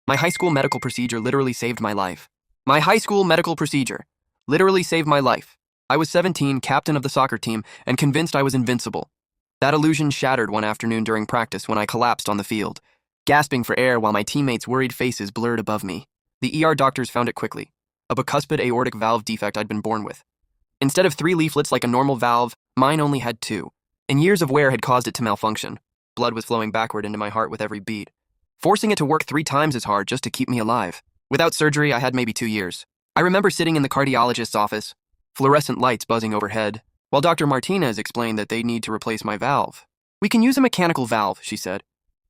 My high school medical procedure literally saved my life. My high school medical procedure literally saved my life. I was 17, captain of the soccer team, and convinced I was invincible. That illusion shattered one afternoon during practice when I collapsed on the field, gasping for air while my teammates' worried faces blurred above me. The ER doctors found it quickly, a bicuspid aortic valve defect I'd been born with. Instead of 3 leaflets like a normal valve, mine only had 2, and years of wear had caused it to malfunction. Blood was flowing backward into my heart with every beat, forcing it to work 3 times as hard just to keep me alive. Without surgery, I had maybe 2 years. I remember sitting in the cardiologist's office, fluorescent lights buzzing overhead, while Dr. Martinez explained that they need to replace my valve. "We can use a mechanical valve," she said,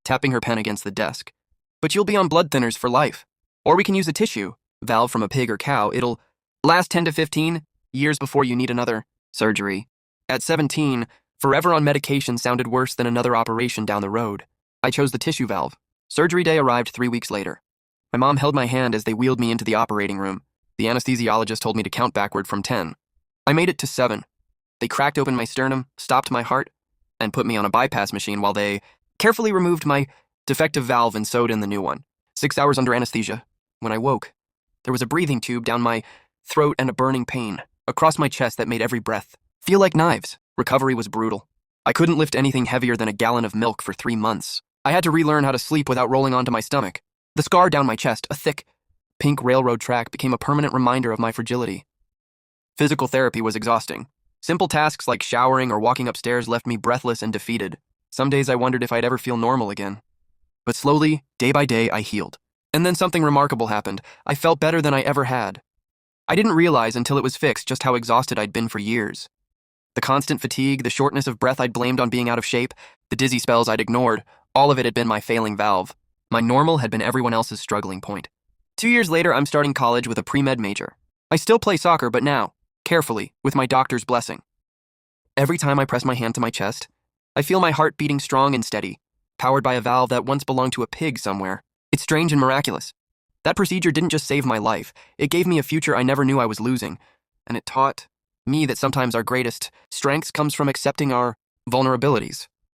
tapping her pen against the desk. "But you'll be on blood thinners for life. Or we can use a tissue valve from a pig or cow. It'll last 10 to 15 years before you need another surgery." At 17, forever on medication sounded worse than another operation down the road. I chose the tissue valve. Surgery day arrived 3 weeks later. My mom held my hand as they wheeled me into the operating room. The anesthesiologist told me to count backward from 10. I made it to 7. They cracked open my sternum, stopped my heart, and put me on a bypass machine while they carefully removed my defective valve and sewed in the new one. 6 hours under anesthesia. When I woke, there was a breathing tube down my throat and a burning pain across my chest that made every breath feel like knives. Recovery was brutal. I couldn't lift anything heavier than a gallon of milk for 3 months. I had to relearn how to sleep without rolling onto my stomach. The scar down my chest, a thick, pink railroad track, became a permanent reminder of my fragility. Physical therapy was exhausting. Simple tasks like showering or walking upstairs left me breathless and defeated. Some days I wondered if I'd ever feel normal again. But slowly, day by day, I healed. And then something remarkable happened. I felt better than I ever had. I didn't realize until it was fixed just how exhausted I'd been for years. The constant fatigue, the shortness of breath I'd blamed on being out of shape, the dizzy spells I'd ignored, all of it had been my failing valve. My normal had been everyone else's struggling point. 2 years later, I'm starting college with a pre-med major. I still play soccer, but now, carefully, with my doctor's blessing. Every time I press my hand to my chest, I feel my heart beating strong and steady, powered by a valve that once belonged to a pig somewhere. It's strange and miraculous. That procedure didn't just save my life, it gave me a future I never knew I was losing, and it taught me that sometimes our greatest strength comes from accepting our vulnerabilities.